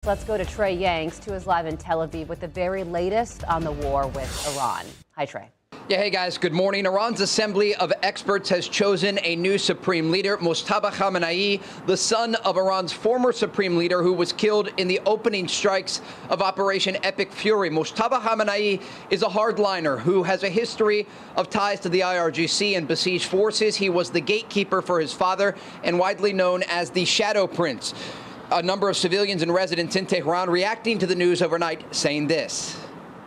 Let's go to Trey Yanks, who is live in Tel Aviv with the very latest on the war with Iran. Hi, Trey. Yeah, hey guys, good morning. Iran's Assembly of Experts has chosen a new supreme leader, Mojtaba Khamenei, the son of Iran's former supreme leader who was killed in the opening strikes of Operation Epic Fury. Mojtaba Khamenei is a hardliner who has a history of ties to the IRGC and besieged forces. He was the gatekeeper for his father and widely known as the Shadow Prince. A number of civilians and residents in Tehran reacting to the news overnight saying this.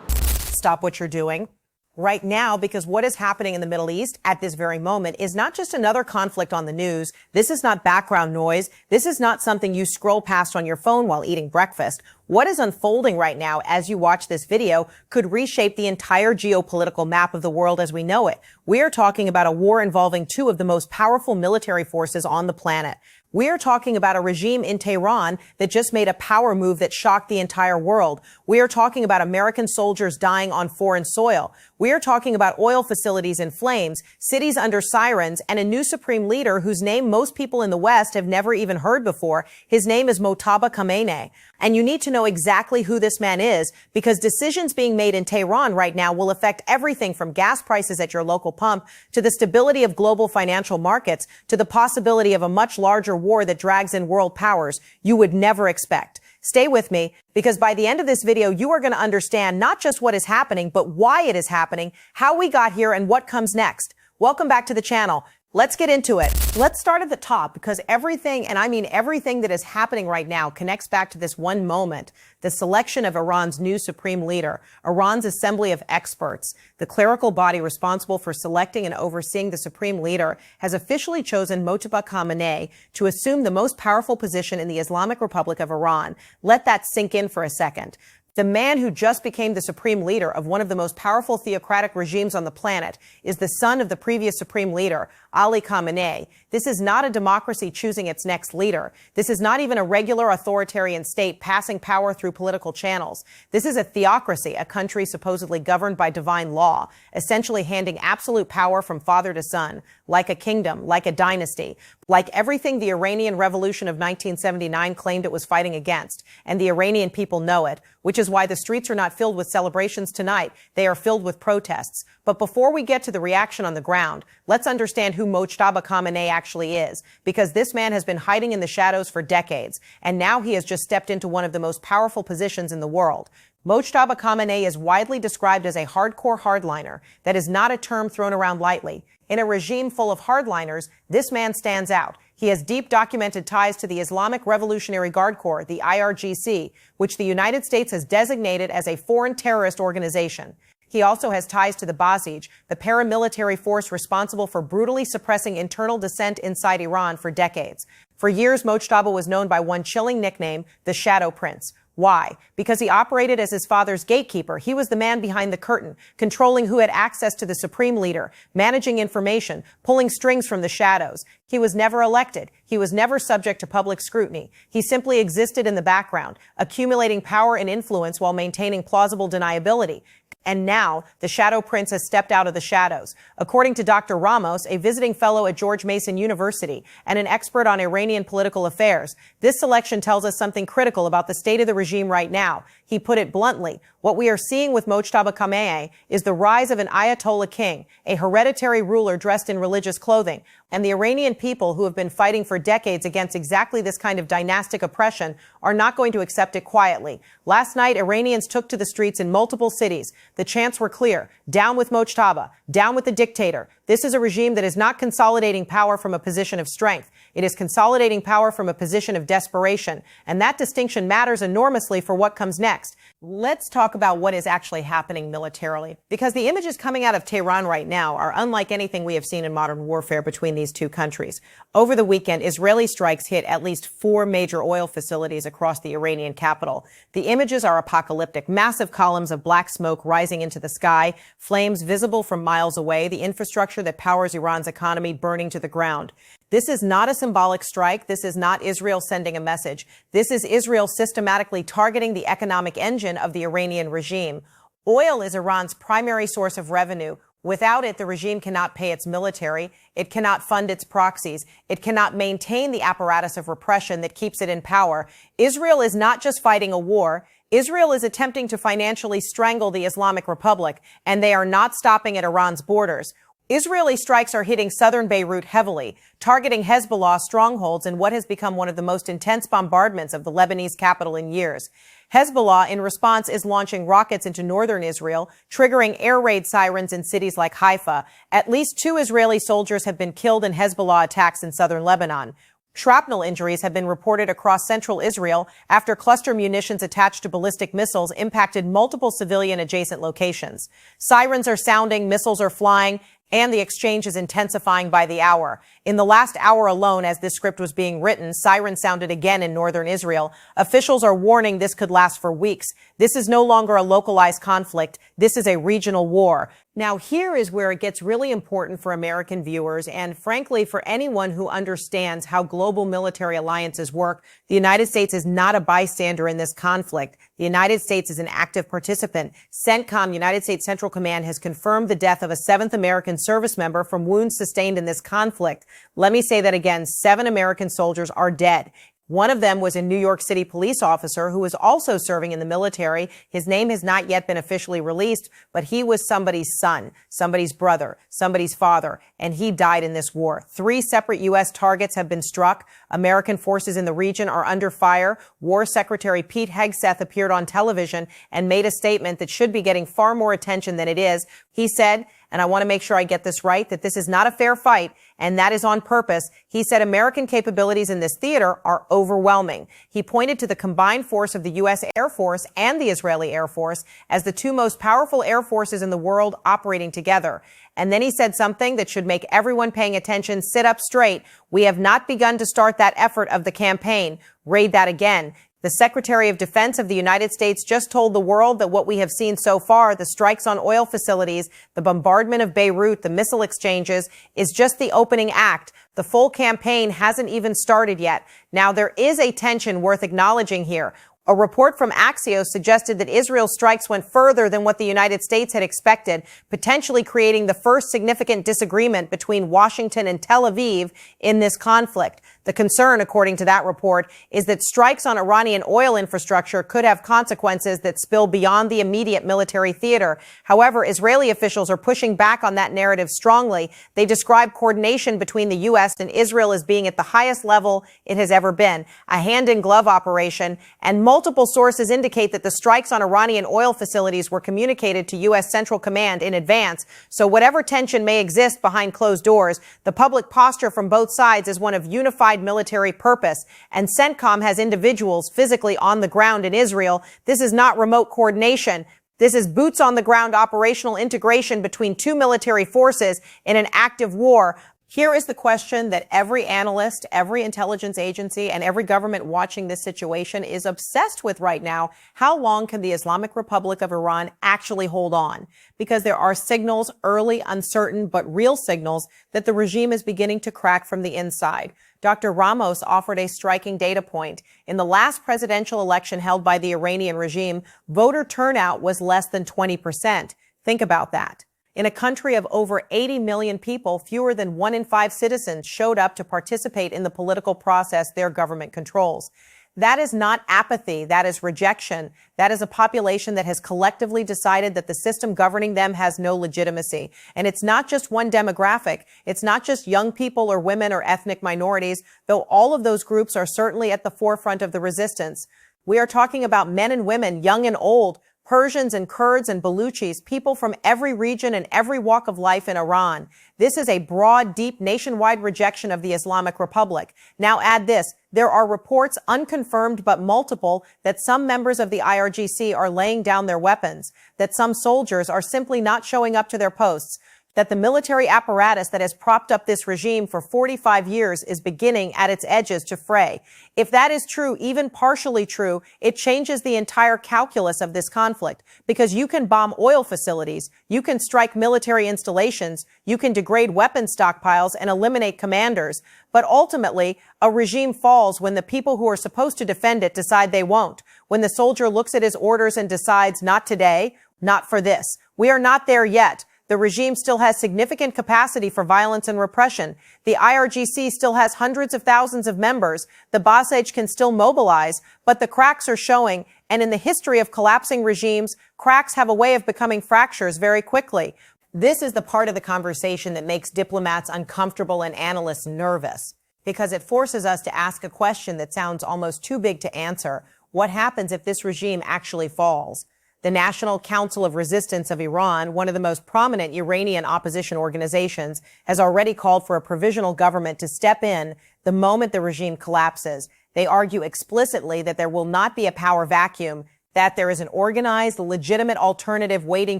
Stop what you're doing right now, because what is happening in the Middle East at this very moment is not just another conflict on the news. This is not background noise. This is not something you scroll past on your phone while eating breakfast. What is unfolding right now as you watch this video could reshape the entire geopolitical map of the world as we know it. We are talking about a war involving two of the most powerful military forces on the planet. We are talking about a regime in Tehran that just made a power move that shocked the entire world. We are talking about American soldiers dying on foreign soil. We are talking about oil facilities in flames, cities under sirens, and a new supreme leader whose name most people in the West have never even heard before. His name is Mojtaba Khamenei. And you need to know exactly who this man is, because decisions being made in Tehran right now will affect everything from gas prices at your local pump to the stability of global financial markets to the possibility of a much larger war that drags in world powers you would never expect. Stay with me, because by the end of this video, you are going to understand not just what is happening, but why it is happening, how we got here, and what comes next. Welcome back to the channel. Let's get into it. Let's start at the top, because everything, and I mean everything that is happening right now, connects back to this one moment, the selection of Iran's new supreme leader, Iran's Assembly of Experts. The clerical body responsible for selecting and overseeing the supreme leader has officially chosen Mojtaba Khamenei to assume the most powerful position in the Islamic Republic of Iran. Let that sink in for a second. The man who just became the supreme leader of one of the most powerful theocratic regimes on the planet is the son of the previous supreme leader, Ali Khamenei. This is not a democracy choosing its next leader. This is not even a regular authoritarian state passing power through political channels. This is a theocracy, a country supposedly governed by divine law, essentially handing absolute power from father to son, like a kingdom, like a dynasty, like everything the Iranian Revolution of 1979 claimed it was fighting against. And the Iranian people know it, which is why the streets are not filled with celebrations tonight. They are filled with protests. But before we get to the reaction on the ground, let's understand who Mojtaba Khamenei actually is, because this man has been hiding in the shadows for decades, and now he has just stepped into one of the most powerful positions in the world. Mojtaba Khamenei is widely described as a hardcore hardliner. That is not a term thrown around lightly. In a regime full of hardliners, this man stands out. He has deep documented ties to the Islamic Revolutionary Guard Corps, the IRGC, which the United States has designated as a foreign terrorist organization. He also has ties to the Basij, the paramilitary force responsible for brutally suppressing internal dissent inside Iran for decades. For years, Mojtaba was known by one chilling nickname, the Shadow Prince. Why? Because he operated as his father's gatekeeper. He was the man behind the curtain, controlling who had access to the supreme leader, managing information, pulling strings from the shadows. He was never elected. He was never subject to public scrutiny. He simply existed in the background, accumulating power and influence while maintaining plausible deniability. And now, the Shadow Prince has stepped out of the shadows. According to Dr. Ramos, a visiting fellow at George Mason University and an expert on Iranian political affairs, this selection tells us something critical about the state of the regime right now. He put it bluntly. What we are seeing with Mojtaba Khamenei is the rise of an Ayatollah king, a hereditary ruler dressed in religious clothing. And the Iranian people, who have been fighting for decades against exactly this kind of dynastic oppression, are not going to accept it quietly. Last night, Iranians took to the streets in multiple cities. The chants were clear. Down with Mojtaba. Down with the dictator. This is a regime that is not consolidating power from a position of strength. It is consolidating power from a position of desperation. And that distinction matters enormously for what comes next. Let's talk about what is actually happening militarily, because the images coming out of Tehran right now are unlike anything we have seen in modern warfare between these two countries. Over the weekend, Israeli strikes hit at least 4 major oil facilities across the Iranian capital. The images are apocalyptic. Massive columns of black smoke rising into the sky, flames visible from miles away, the infrastructure that powers Iran's economy burning to the ground. This is not a symbolic strike. This is not Israel sending a message. This is Israel systematically targeting the economic engine of the Iranian regime. Oil is Iran's primary source of revenue. Without it, the regime cannot pay its military. It cannot fund its proxies. It cannot maintain the apparatus of repression that keeps it in power. Israel is not just fighting a war. Israel is attempting to financially strangle the Islamic Republic, and they are not stopping at Iran's borders. Israeli strikes are hitting southern Beirut heavily, targeting Hezbollah strongholds in what has become one of the most intense bombardments of the Lebanese capital in years. Hezbollah, in response, is launching rockets into northern Israel, triggering air raid sirens in cities like Haifa. At least 2 Israeli soldiers have been killed in Hezbollah attacks in southern Lebanon. Shrapnel injuries have been reported across central Israel after cluster munitions attached to ballistic missiles impacted multiple civilian adjacent locations. Sirens are sounding, missiles are flying, and the exchange is intensifying by the hour. In the last hour alone, as this script was being written, sirens sounded again in northern Israel. Officials are warning this could last for weeks. This is no longer a localized conflict. This is a regional war. Now, here is where it gets really important for American viewers and, frankly, for anyone who understands how global military alliances work. The United States is not a bystander in this conflict. The United States is an active participant. CENTCOM, United States Central Command, has confirmed the death of a 7th American service member from wounds sustained in this conflict. Let me say that again. 7 American soldiers are dead. One of them was a New York City police officer who was also serving in the military. His name has not yet been officially released, but he was somebody's son, somebody's brother, somebody's father, and he died in this war. 3 separate U.S. targets have been struck. American forces in the region are under fire. War Secretary Pete Hegseth appeared on television and made a statement that should be getting far more attention than it is. He said, and I want to make sure I get this right, that this is not a fair fight, and that is on purpose. He said American capabilities in this theater are overwhelming. He pointed to the combined force of the U.S. Air Force and the Israeli Air Force as the 2 most powerful air forces in the world operating together. And then he said something that should make everyone paying attention sit up straight. We have not begun to start that effort of the campaign. Read that again. The Secretary of Defense of the United States just told the world that what we have seen so far, the strikes on oil facilities, the bombardment of Beirut, the missile exchanges, is just the opening act. The full campaign hasn't even started yet. Now, there is a tension worth acknowledging here. A report from Axios suggested that Israel's strikes went further than what the United States had expected, potentially creating the first significant disagreement between Washington and Tel Aviv in this conflict. The concern, according to that report, is that strikes on Iranian oil infrastructure could have consequences that spill beyond the immediate military theater. However, Israeli officials are pushing back on that narrative strongly. They describe coordination between the U.S. and Israel as being at the highest level it has ever been, a hand-in-glove operation, and multiple sources indicate that the strikes on Iranian oil facilities were communicated to U.S. Central Command in advance. So whatever tension may exist behind closed doors, the public posture from both sides is one of unified military purpose, and CENTCOM has individuals physically on the ground in Israel. This is not remote coordination. This is boots on the ground operational integration between 2 military forces in an active war. Here is the question that every analyst, every intelligence agency, and every government watching this situation is obsessed with right now. How long can the Islamic Republic of Iran actually hold on? Because there are signals, early, uncertain, but real signals, that the regime is beginning to crack from the inside. Dr. Ramos offered a striking data point. In the last presidential election held by the Iranian regime, voter turnout was less than 20%. Think about that. In a country of over 80 million people, fewer than 1 in 5 citizens showed up to participate in the political process their government controls. That is not apathy. That is rejection. That is a population that has collectively decided that the system governing them has no legitimacy. And it's not just one demographic. It's not just young people or women or ethnic minorities, though all of those groups are certainly at the forefront of the resistance. We are talking about men and women, young and old, Persians and Kurds and Baluchis, people from every region and every walk of life in Iran. This is a broad, deep, nationwide rejection of the Islamic Republic. Now add this. There are reports, unconfirmed but multiple, that some members of the IRGC are laying down their weapons, that some soldiers are simply not showing up to their posts, that the military apparatus that has propped up this regime for 45 years is beginning at its edges to fray. If that is true, even partially true, it changes the entire calculus of this conflict, because you can bomb oil facilities, you can strike military installations, you can degrade weapon stockpiles and eliminate commanders. But ultimately, a regime falls when the people who are supposed to defend it decide they won't, when the soldier looks at his orders and decides, not today, not for this. We are not there yet. The regime still has significant capacity for violence and repression. The IRGC still has hundreds of thousands of members. The Basij can still mobilize, but the cracks are showing. And in the history of collapsing regimes, cracks have a way of becoming fractures very quickly. This is the part of the conversation that makes diplomats uncomfortable and analysts nervous, because it forces us to ask a question that sounds almost too big to answer. What happens if this regime actually falls? The National Council of Resistance of Iran, one of the most prominent Iranian opposition organizations, has already called for a provisional government to step in the moment the regime collapses. They argue explicitly that there will not be a power vacuum, that there is an organized, legitimate alternative waiting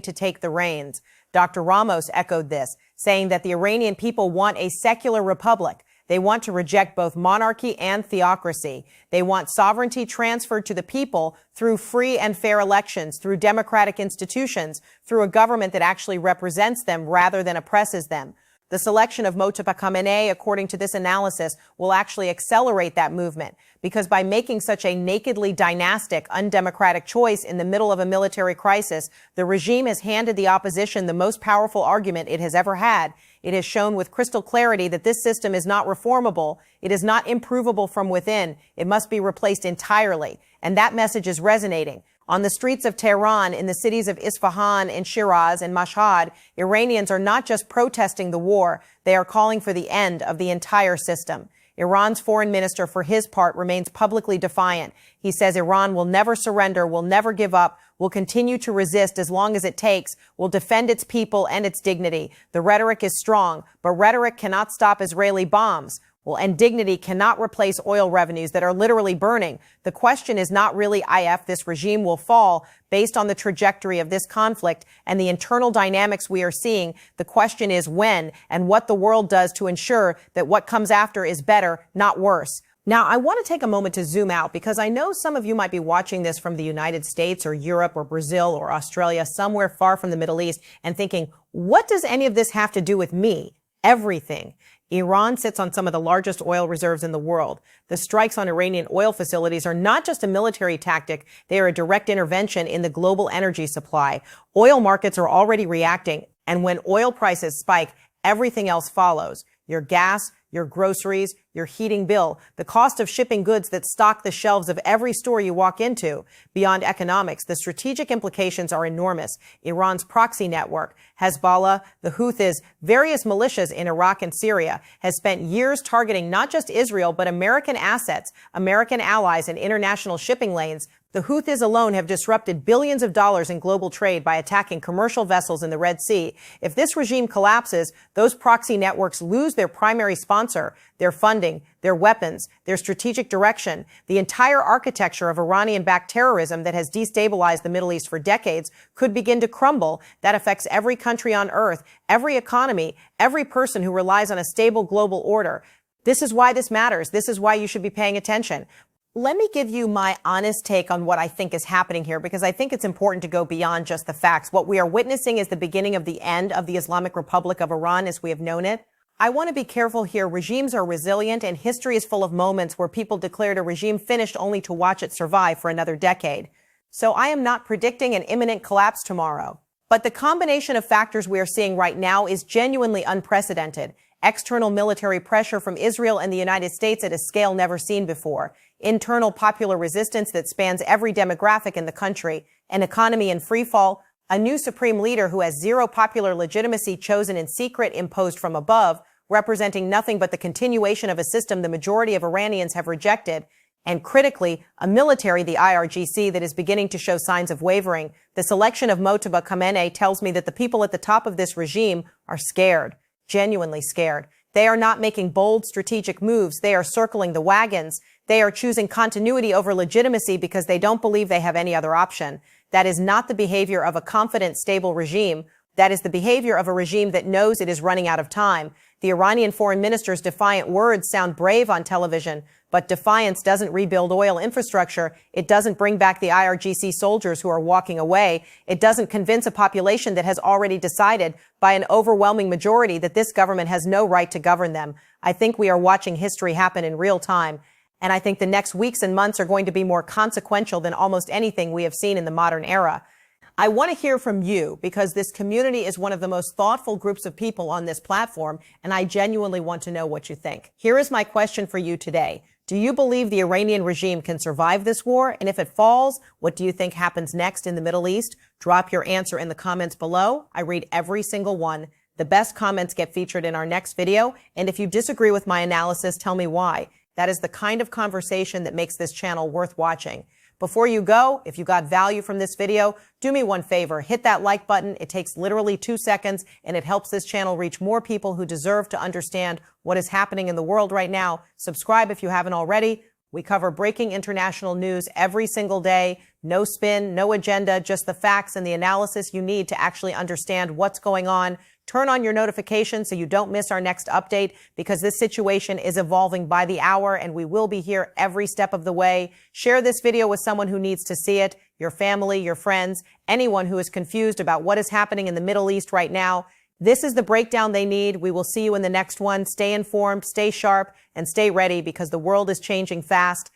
to take the reins. Dr. Ramos echoed this, saying that the Iranian people want a secular republic. They want to reject both monarchy and theocracy. They want sovereignty transferred to the people through free and fair elections, through democratic institutions, through a government that actually represents them rather than oppresses them. The selection of Mojtaba Khamenei, according to this analysis, will actually accelerate that movement, because by making such a nakedly dynastic, undemocratic choice in the middle of a military crisis, the regime has handed the opposition the most powerful argument it has ever had. It has shown with crystal clarity that this system is not reformable. It is not improvable from within. It must be replaced entirely. And that message is resonating. On the streets of Tehran, in the cities of Isfahan and Shiraz and Mashhad, Iranians are not just protesting the war, they are calling for the end of the entire system. Iran's foreign minister, for his part, remains publicly defiant. He says Iran will never surrender, will never give up, will continue to resist as long as it takes, will defend its people and its dignity. The rhetoric is strong, but rhetoric cannot stop Israeli bombs. Well, and dignity cannot replace oil revenues that are literally burning. The question is not really if this regime will fall based on the trajectory of this conflict and the internal dynamics we are seeing. The question is when and what the world does to ensure that what comes after is better, not worse. Now, I want to take a moment to zoom out because I know some of you might be watching this from the United States or Europe or Brazil or Australia, somewhere far from the Middle East, and thinking, what does any of this have to do with me? Everything. Iran sits on some of the largest oil reserves in the world. The strikes on Iranian oil facilities are not just a military tactic. They are a direct intervention in the global energy supply. Oil markets are already reacting. And when oil prices spike, everything else follows. Your gas, your groceries, your heating bill, the cost of shipping goods that stock the shelves of every store you walk into. Beyond economics, the strategic implications are enormous. Iran's proxy network, Hezbollah, the Houthis, various militias in Iraq and Syria, has spent years targeting not just Israel, but American assets, American allies, and international shipping lanes. The Houthis alone have disrupted billions of dollars in global trade by attacking commercial vessels in the Red Sea. If this regime collapses, those proxy networks lose their primary sponsor, their funding, their weapons, their strategic direction. The entire architecture of Iranian-backed terrorism that has destabilized the Middle East for decades could begin to crumble. That affects every country on earth, every economy, every person who relies on a stable global order. This is why this matters. This is why you should be paying attention. Let me give you my honest take on what I think is happening here, because I think it's important to go beyond just the facts. What we are witnessing is the beginning of the end of the Islamic Republic of Iran as we have known it. I want to be careful here. Regimes are resilient, and history is full of moments where people declared a regime finished only to watch it survive for another decade. So I am not predicting an imminent collapse tomorrow. But the combination of factors we are seeing right now is genuinely unprecedented. External military pressure from Israel and the United States at a scale never seen before. Internal popular resistance that spans every demographic in the country. An economy in freefall. A new supreme leader who has zero popular legitimacy, chosen in secret, imposed from above, representing nothing but the continuation of a system the majority of Iranians have rejected. And critically, a military, the IRGC, that is beginning to show signs of wavering. The selection of Mojtaba Khamenei tells me that the people at the top of this regime are scared. Genuinely scared. They are not making bold strategic moves. They are circling the wagons. They are choosing continuity over legitimacy because they don't believe they have any other option. That is not the behavior of a confident, stable regime. That is the behavior of a regime that knows it is running out of time. The Iranian foreign minister's defiant words sound brave on television, but defiance doesn't rebuild oil infrastructure. It doesn't bring back the IRGC soldiers who are walking away. It doesn't convince a population that has already decided by an overwhelming majority that this government has no right to govern them. I think we are watching history happen in real time. And I think the next weeks and months are going to be more consequential than almost anything we have seen in the modern era. I want to hear from you because this community is one of the most thoughtful groups of people on this platform, and I genuinely want to know what you think. Here is my question for you today. Do you believe the Iranian regime can survive this war? And if it falls, what do you think happens next in the Middle East? Drop your answer in the comments below. I read every single one. The best comments get featured in our next video. And if you disagree with my analysis, tell me why. That is the kind of conversation that makes this channel worth watching. Before you go, if you got value from this video, do me one favor, hit that like button. It takes literally 2 seconds and it helps this channel reach more people who deserve to understand what is happening in the world right now. Subscribe if you haven't already. We cover breaking international news every single day. No spin, no agenda, just the facts and the analysis you need to actually understand what's going on. Turn on your notifications so you don't miss our next update because this situation is evolving by the hour and we will be here every step of the way. Share this video with someone who needs to see it, your family, your friends, anyone who is confused about what is happening in the Middle East right now. This is the breakdown they need. We will see you in the next one. Stay informed, stay sharp, and stay ready because the world is changing fast.